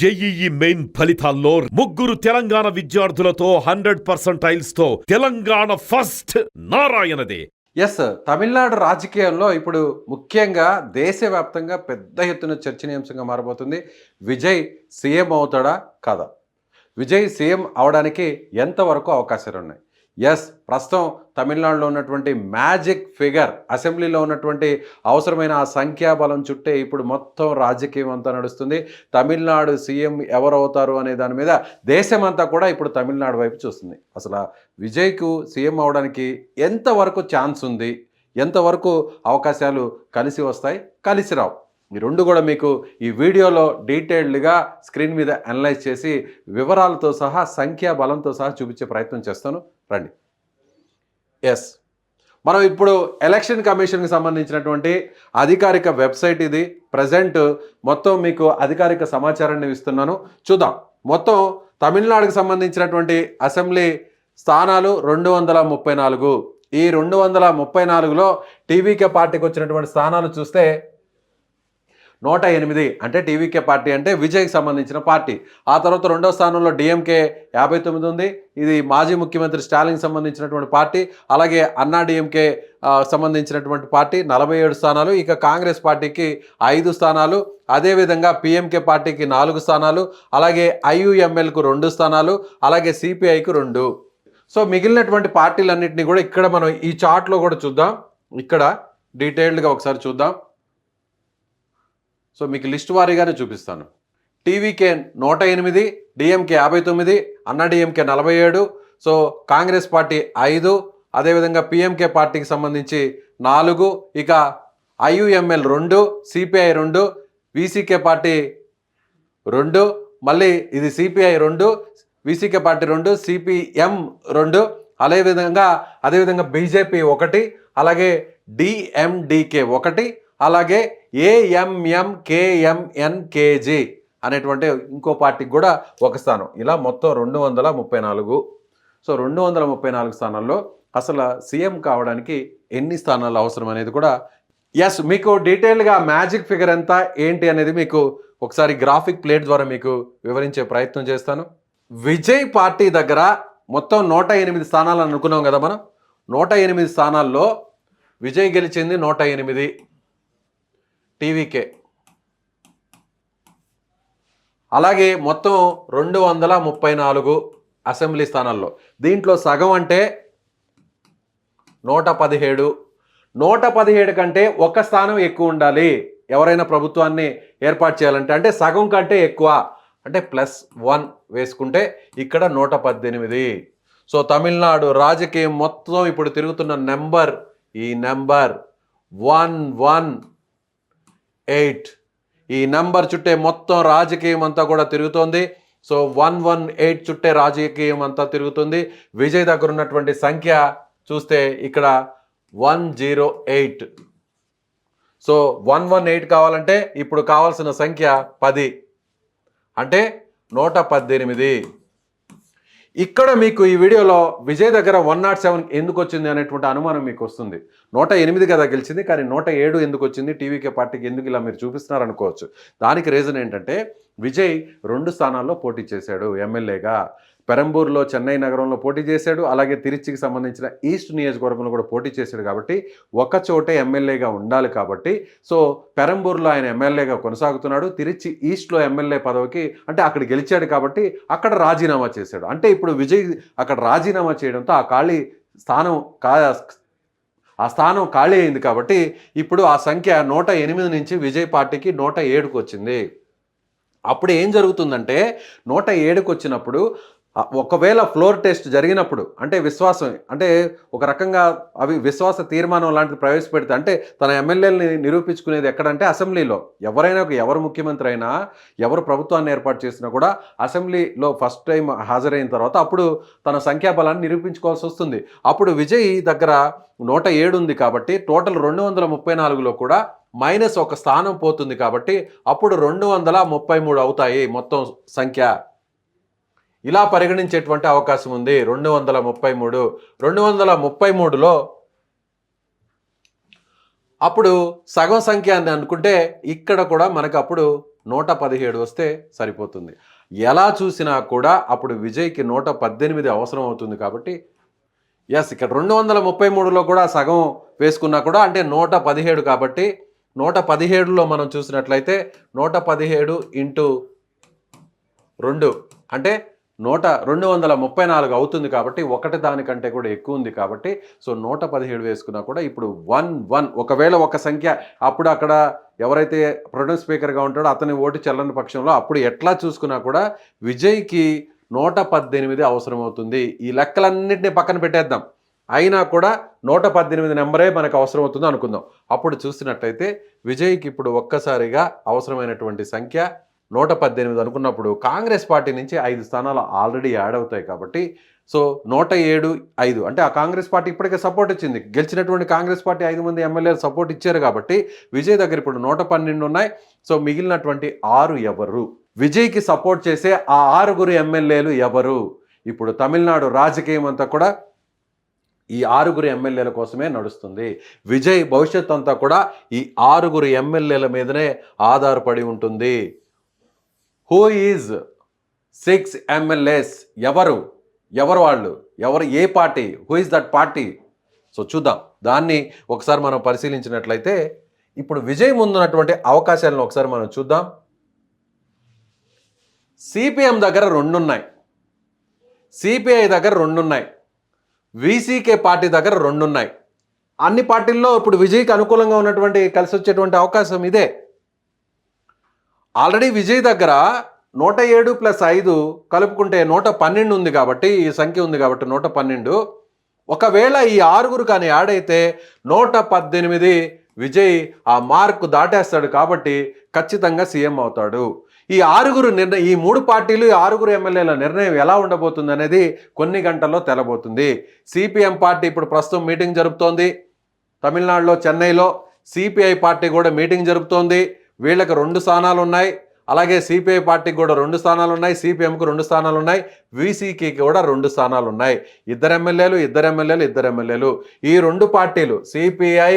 JEE main ఫలితాల్లో ముగ్గురు తెలంగాణ విద్యార్థులతో 100% తో తెలంగాణ ఫస్ట్ నారాయణదే. ఎస్, తమిళనాడు రాజకీయాల్లో ఇప్పుడు ముఖ్యంగా దేశవ్యాప్తంగా పెద్ద ఎత్తున చర్చనీయాంశంగా మారబోతుంది. విజయ్ సీఎం అవుతాడా కాదా? విజయ్ సీఎం అవడానికి ఎంతవరకు అవకాశాలు ఉన్నాయి? ఎస్, ప్రస్తుతం తమిళనాడులో ఉన్నటువంటి మ్యాజిక్ ఫిగర్, అసెంబ్లీలో ఉన్నటువంటి అవసరమైన ఆ సంఖ్యాబలం చుట్టే ఇప్పుడు మొత్తం రాజకీయం అంతా నడుస్తుంది. తమిళనాడు సీఎం ఎవరవుతారు అనే దాని మీద దేశమంతా కూడా ఇప్పుడు తమిళనాడు వైపు చూస్తుంది. అసలు విజయ్కు సీఎం అవడానికి ఎంతవరకు ఛాన్స్ ఉంది, ఎంతవరకు అవకాశాలు కలిసి వస్తాయి, కలిసి రావు, ఈ రెండు కూడా మీకు ఈ వీడియోలో డీటెయిల్డ్గా స్క్రీన్ మీద అనలైజ్ చేసి వివరాలతో సహా సంఖ్యాబలంతో సహా చూపించే ప్రయత్నం చేస్తాను. రండి. ఎస్, మనం ఇప్పుడు ఎలక్షన్ కమిషన్కి సంబంధించినటువంటి అధికారిక వెబ్సైట్ ఇది. ప్రజెంట్ మొత్తం మీకు అధికారిక సమాచారాన్ని ఇస్తున్నాను, చూద్దాం. మొత్తం తమిళనాడుకు సంబంధించినటువంటి అసెంబ్లీ స్థానాలు 234. ఈ 234లో టీవీకే పార్టీకి వచ్చినటువంటి స్థానాలు చూస్తే 108. అంటే టీవీకే పార్టీ అంటే విజయ్కి సంబంధించిన పార్టీ. ఆ తర్వాత రెండో స్థానంలో డిఎంకే 59 ఉంది. ఇది మాజీ ముఖ్యమంత్రి స్టాలిన్కి సంబంధించినటువంటి పార్టీ. అలాగే అన్నా డిఎంకే సంబంధించినటువంటి పార్టీ 47 స్థానాలు. ఇక కాంగ్రెస్ పార్టీకి 5 స్థానాలు. అదేవిధంగా పిఎంకే పార్టీకి 4 స్థానాలు. అలాగే ఐయుఎంఎల్కు 2 స్థానాలు. అలాగే సిపిఐకు 2. సో మిగిలినటువంటి పార్టీలన్నింటినీ కూడా ఇక్కడ మనం ఈ చార్ట్లో కూడా చూద్దాం. ఇక్కడ డీటెయిల్డ్గా ఒకసారి చూద్దాం. సో మీకు లిస్ట్ వారీగానే చూపిస్తాను. టీవీకే 108, డిఎంకే 59, అన్నా డిఎంకే 47, సో కాంగ్రెస్ పార్టీ 5, అదేవిధంగా పిఎంకే పార్టీకి సంబంధించి 4, ఇక ఐయుఎంఎల్ 2, సిపిఐ 2, విసికే పార్టీ 2, మళ్ళీ ఇది సిపిఐ 2, విసికే పార్టీ 2, సిపిఎం 2, అదేవిధంగా బీజేపీ 1, అలాగే డిఎండికే 1, అలాగే ఏఎంఎంకేఎంఎన్కేజీ అనేటువంటి ఇంకో పార్టీకి కూడా 1 స్థానం. ఇలా మొత్తం 234. సో 234 స్థానాల్లో అసలు సీఎం కావడానికి ఎన్ని స్థానాలు అవసరం అనేది కూడా ఎస్ మీకు డీటెయిల్గా మ్యాజిక్ ఫిగర్ ఎంత ఏంటి అనేది మీకు ఒకసారి గ్రాఫిక్ ప్లేట్ ద్వారా మీకు వివరించే ప్రయత్నం చేస్తాను. విజయ్ పార్టీ దగ్గర మొత్తం 108 స్థానాలు అనుకున్నాం కదా మనం. 108 స్థానాల్లో విజయ్ గెలిచింది 108 టీవీకే. అలాగే మొత్తం 234 అసెంబ్లీ స్థానాల్లో. దీంట్లో సగం అంటే 117. 117 కంటే 1 స్థానం ఎక్కువ ఉండాలి ఎవరైనా ప్రభుత్వాన్ని ఏర్పాటు చేయాలంటే. అంటే సగం కంటే ఎక్కువ అంటే +1 వేసుకుంటే ఇక్కడ 118. సో తమిళనాడు రాజకీయం మొత్తం ఇప్పుడు తిరుగుతున్న నెంబర్, ఈ నెంబర్ 118. ఈ నెంబర్ చుట్టే మొత్తం రాజకీయం అంతా కూడా తిరుగుతోంది. సో 118 చుట్టే రాజకీయం అంతా తిరుగుతుంది. విజయ్ దగ్గర ఉన్నటువంటి సంఖ్య చూస్తే ఇక్కడ 108. సో 118 కావాలంటే ఇప్పుడు కావాల్సిన సంఖ్య 10 అంటే 118. ఇక్కడ మీకు ఈ వీడియోలో విజయ్ దగ్గర 107 ఎందుకు వచ్చింది అనేటువంటి అనుమానం మీకు వస్తుంది. 108 కదా గెలిచింది, కానీ 107 ఎందుకు వచ్చింది, టీవీకే పార్టీకి ఎందుకు ఇలా మీరు చూపిస్తున్నారు అనుకోవచ్చు. దానికి రీజన్ ఏంటంటే విజయ్ 2 స్థానాల్లో పోటీ చేశాడు ఎమ్మెల్యేగా. పెరంబూర్లో చెన్నై నగరంలో పోటీ చేశాడు, అలాగే తిరుచికి సంబంధించిన ఈస్ట్ నియోజకవర్గంలో కూడా పోటీ చేశాడు. కాబట్టి ఒక చోటే ఎమ్మెల్యేగా ఉండాలి కాబట్టి సో పెరంబూర్లో ఆయన ఎమ్మెల్యేగా కొనసాగుతున్నాడు. తిరుచి ఈస్ట్లో ఎమ్మెల్యే పదవికి అంటే అక్కడ గెలిచాడు కాబట్టి అక్కడ రాజీనామా చేశాడు. అంటే ఇప్పుడు విజయ్ అక్కడ రాజీనామా చేయడంతో ఆ స్థానం ఖాళీ అయింది. కాబట్టి ఇప్పుడు ఆ సంఖ్య 108 నుంచి విజయ్ పార్టీకి 107కు వచ్చింది. అప్పుడు ఏం జరుగుతుందంటే 107కు వచ్చినప్పుడు ఒకవేళ ఫ్లోర్ టెస్ట్ జరిగినప్పుడు అంటే విశ్వాసం అంటే ఒక రకంగా అవి విశ్వాస తీర్మానం లాంటిది ప్రవేశపెడితే అంటే తన ఎమ్మెల్యేలని నిరూపించుకునేది ఎక్కడంటే అసెంబ్లీలో. ఎవరు ముఖ్యమంత్రి అయినా ఎవరు ప్రభుత్వాన్ని ఏర్పాటు చేసినా కూడా అసెంబ్లీలో ఫస్ట్ టైం హాజరైన తర్వాత అప్పుడు తన సంఖ్యాబలాన్ని నిరూపించుకోవాల్సి వస్తుంది. అప్పుడు విజయ్ దగ్గర 107 ఉంది కాబట్టి టోటల్ 234లో కూడా -1 స్థానం పోతుంది. కాబట్టి అప్పుడు 233 అవుతాయి మొత్తం సంఖ్య. ఇలా పరిగణించేటువంటి అవకాశం ఉంది. 233లో అప్పుడు సగం సంఖ్య అని అనుకుంటే ఇక్కడ కూడా మనకు అప్పుడు 117 వస్తే సరిపోతుంది. ఎలా చూసినా కూడా అప్పుడు విజయ్కి 118 అవసరం అవుతుంది కాబట్టి ఎస్, ఇక్కడ 233లో కూడా సగం వేసుకున్నా కూడా అంటే 117 కాబట్టి 117లో మనం చూసినట్లయితే 117 ఇంటూ 2 అంటే 234 అవుతుంది కాబట్టి ఒకటి దానికంటే కూడా ఎక్కువ ఉంది కాబట్టి సో 117 వేసుకున్నా కూడా ఇప్పుడు 1 ఒకవేళ ఒక సంఖ్య అప్పుడు అక్కడ ఎవరైతే ప్రొటెం స్పీకర్గా ఉంటాడో అతని ఓటు చెల్లని పక్షంలో అప్పుడు ఎట్లా చూసుకున్నా కూడా విజయ్కి 118 అవసరం అవుతుంది. ఈ లెక్కలన్నింటినీ పక్కన పెట్టేద్దాం, అయినా కూడా 118 నెంబరే మనకు అవసరం అవుతుంది అనుకుందాం. అప్పుడు చూసినట్లయితే విజయ్కి ఇప్పుడు ఒక్కసారిగా అవసరమైనటువంటి సంఖ్య 118 అనుకున్నప్పుడు కాంగ్రెస్ పార్టీ నుంచి 5 స్థానాలు ఆల్రెడీ యాడ్ అవుతాయి కాబట్టి సో 107 5 అంటే ఆ కాంగ్రెస్ పార్టీ ఇప్పటికే సపోర్ట్ ఇచ్చింది, గెలిచినటువంటి కాంగ్రెస్ పార్టీ 5 మంది ఎమ్మెల్యేలు సపోర్ట్ ఇచ్చారు కాబట్టి విజయ్ దగ్గర ఇప్పుడు 112 ఉన్నాయి. సో మిగిలినటువంటి 6 ఎవరు, విజయ్కి సపోర్ట్ చేసే ఆ 6 ఎమ్మెల్యేలు ఎవరు? ఇప్పుడు తమిళనాడు రాజకీయం అంతా కూడా ఈ 6 ఎమ్మెల్యేల కోసమే నడుస్తుంది. విజయ్ భవిష్యత్ అంతా కూడా ఈ 6 ఎమ్మెల్యేల మీదనే ఆధారపడి ఉంటుంది. Who is 6 MLAs? ఎవరు వాళ్ళు, ఏ party? Who is that party? So చూద్దాం, దాన్ని ఒకసారి మనం పరిశీలించినట్లయితే ఇప్పుడు విజయ్ ముందున్నటువంటి అవకాశాలను ఒకసారి మనం చూద్దాం. సిపిఎం దగ్గర 2 ఉన్నాయి, సిపిఐ దగ్గర 2 ఉన్నాయి, వీసీకే పార్టీ దగ్గర 2 ఉన్నాయి. అన్ని పార్టీల్లో ఇప్పుడు విజయ్కి అనుకూలంగా ఉన్నటువంటి కలిసి వచ్చేటువంటి అవకాశం ఇదే. ఆల్రెడీ విజయ్ దగ్గర 107 + 5 కలుపుకుంటే 112 ఉంది కాబట్టి, ఈ సంఖ్య ఉంది కాబట్టి 112. ఒకవేళ ఈ 6 కానీ యాడ్ అయితే 118 విజయ్ ఆ మార్కు దాటేస్తాడు కాబట్టి ఖచ్చితంగా సీఎం అవుతాడు. ఈ 6 నిర్ణయం, ఈ 3 పార్టీలు, ఈ 6 ఎమ్మెల్యేల నిర్ణయం ఎలా ఉండబోతుంది అనేది కొన్ని గంటల్లో తెలబోతుంది. సిపిఎం పార్టీ ఇప్పుడు ప్రస్తుతం మీటింగ్ జరుపుతోంది తమిళనాడులో, చెన్నైలో. సిపిఐ పార్టీ కూడా మీటింగ్ జరుపుతోంది. వీళ్ళకి 2 స్థానాలు ఉన్నాయి. అలాగే సిపిఐ పార్టీకి కూడా 2 స్థానాలు ఉన్నాయి, సిపిఎంకు 2 స్థానాలు ఉన్నాయి, వీసీకి కూడా 2 స్థానాలు ఉన్నాయి. 2 ఎమ్మెల్యేలు. ఈ 2 పార్టీలు సిపిఐ,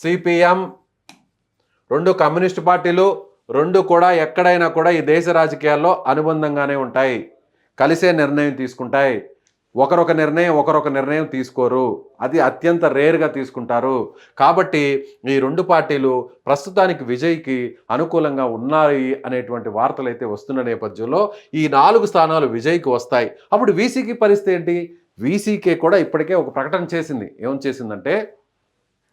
సిపిఎం 2 కమ్యూనిస్ట్ పార్టీలు 2 కూడా ఎక్కడైనా కూడా ఈ దేశ రాజకీయాల్లో అనుబంధంగానే ఉంటాయి, కలిసే నిర్ణయం తీసుకుంటాయి. ఒకరొక నిర్ణయం తీసుకోరు, అది అత్యంత రేర్గా తీసుకుంటారు. కాబట్టి ఈ 2 పార్టీలు ప్రస్తుతానికి విజయ్కి అనుకూలంగా ఉన్నాయి అనేటువంటి వార్తలు అయితే వస్తున్న నేపథ్యంలో ఈ 4 స్థానాలు విజయ్కి వస్తాయి. అప్పుడు వీసీకి పరిస్థితి ఏంటి? వీసీకే కూడా ఇప్పటికే ఒక ప్రకటన చేసింది. ఏం చేసిందంటే,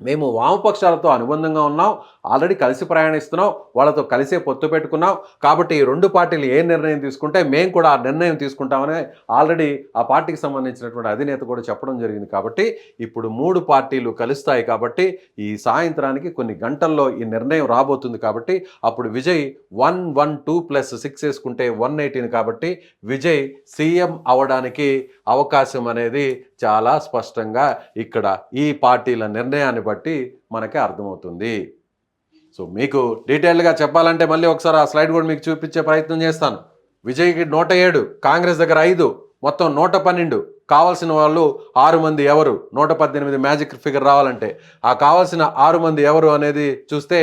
మేము వామపక్షాలతో అనుబంధంగా ఉన్నాం, ఆల్రెడీ కలిసి ప్రయాణిస్తున్నాం, వాళ్ళతో కలిసే పొత్తు పెట్టుకున్నాం కాబట్టి ఈ 2 పార్టీలు ఏ నిర్ణయం తీసుకుంటే మేము కూడా ఆ నిర్ణయం తీసుకుంటామని ఆల్రెడీ ఆ పార్టీకి సంబంధించినటువంటి అధినేత కూడా చెప్పడం జరిగింది. కాబట్టి ఇప్పుడు 3 పార్టీలు కలుస్తాయి కాబట్టి ఈ సాయంత్రానికి కొన్ని గంటల్లో ఈ నిర్ణయం రాబోతుంది. కాబట్టి అప్పుడు విజయ్ 112 + 6 వేసుకుంటే 118 కాబట్టి విజయ్ సీఎం అవడానికి అవకాశం అనేది చాలా స్పష్టంగా ఇక్కడ ఈ పార్టీల నిర్ణయాన్ని బట్టి మనకి అర్థమవుతుంది. సో మీకు డీటెయిల్గా చెప్పాలంటే మళ్ళీ ఒకసారి ఆ స్లైడ్ కూడా మీకు చూపించే ప్రయత్నం చేస్తాను. విజయ్కి 107, కాంగ్రెస్ దగ్గర 5, మొత్తం 112. కావాల్సిన వాళ్ళు 6 మంది ఎవరు? 118 మ్యాజిక్ ఫిగర్ రావాలంటే ఆ కావాల్సిన 6 మంది ఎవరు అనేది చూస్తే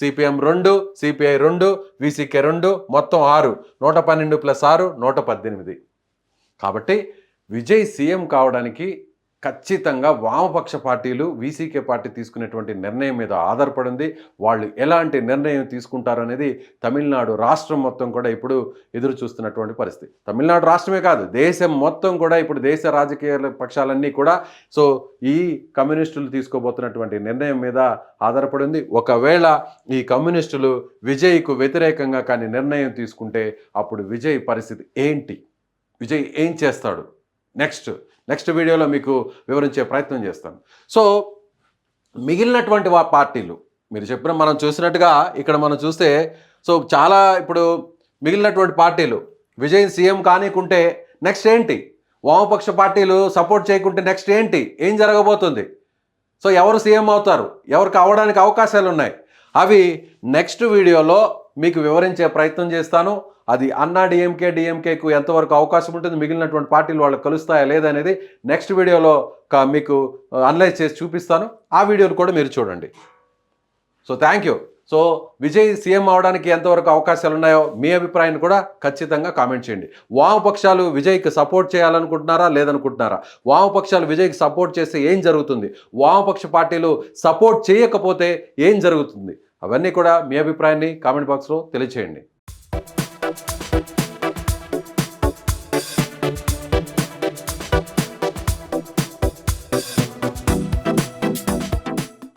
సిపిఎం 2, సిపిఐ 2, వీసీకే 2, మొత్తం 6. 112 + 6 118. కాబట్టి విజయ్ సీఎం కావడానికి ఖచ్చితంగా వామపక్ష పార్టీలు, వీసీకే పార్టీ తీసుకునేటువంటి నిర్ణయం మీద ఆధారపడింది. వాళ్ళు ఎలాంటి నిర్ణయం తీసుకుంటారు అనేది తమిళనాడు రాష్ట్రం మొత్తం కూడా ఇప్పుడు ఎదురు చూస్తున్నటువంటి పరిస్థితి. తమిళనాడు రాష్ట్రమే కాదు, దేశం మొత్తం కూడా ఇప్పుడు దేశ రాజకీయ పక్షాలన్నీ కూడా సో ఈ కమ్యూనిస్టులు తీసుకోబోతున్నటువంటి నిర్ణయం మీద ఆధారపడింది. ఒకవేళ ఈ కమ్యూనిస్టులు విజయ్కు వ్యతిరేకంగా కానీ నిర్ణయం తీసుకుంటే అప్పుడు విజయ్ పరిస్థితి ఏంటి, విజయ్ ఏం చేస్తాడు, నెక్స్ట్ వీడియోలో మీకు వివరించే ప్రయత్నం చేస్తాను. సో మిగిలినటువంటి పార్టీలు మీరు చెప్పిన మనం చూసినట్టుగా ఇక్కడ మనం చూస్తే సో చాలా ఇప్పుడు మిగిలినటువంటి పార్టీలు విజయ్ సీఎం కానికుంటే నెక్స్ట్ ఏంటి, వామపక్ష పార్టీలు సపోర్ట్ చేయకుంటే నెక్స్ట్ ఏంటి, ఏం జరగబోతుంది, సో ఎవరు సీఎం అవుతారు, ఎవరికి అవడానికి అవకాశాలు ఉన్నాయి, అవి నెక్స్ట్ వీడియోలో మీకు వివరించే ప్రయత్నం చేస్తాను. అది అన్నా డిఎంకేకు ఎంతవరకు అవకాశం ఉంటుంది, మిగిలినటువంటి పార్టీలు వాళ్ళకి కలుస్తాయా లేదనేది నెక్స్ట్ వీడియోలో మీకు అనలైజ్ చేసి చూపిస్తాను. ఆ వీడియోను కూడా మీరు చూడండి. So thank you. So Vijay CM అవడానికి ఎంతవరకు అవకాశాలు ఉన్నాయో మీ అభిప్రాయాన్ని కూడా ఖచ్చితంగా కామెంట్ చేయండి. వామపక్షాలు విజయ్కి సపోర్ట్ చేయాలనుకుంటున్నారా లేదనుకుంటున్నారా? వామపక్షాలు విజయ్కి సపోర్ట్ చేస్తే ఏం జరుగుతుంది? వామపక్ష పార్టీలు సపోర్ట్ చేయకపోతే ఏం జరుగుతుంది? అవన్నీ కూడా మీ అభిప్రాయాన్ని కామెంట్ బాక్స్లో తెలియచేయండి.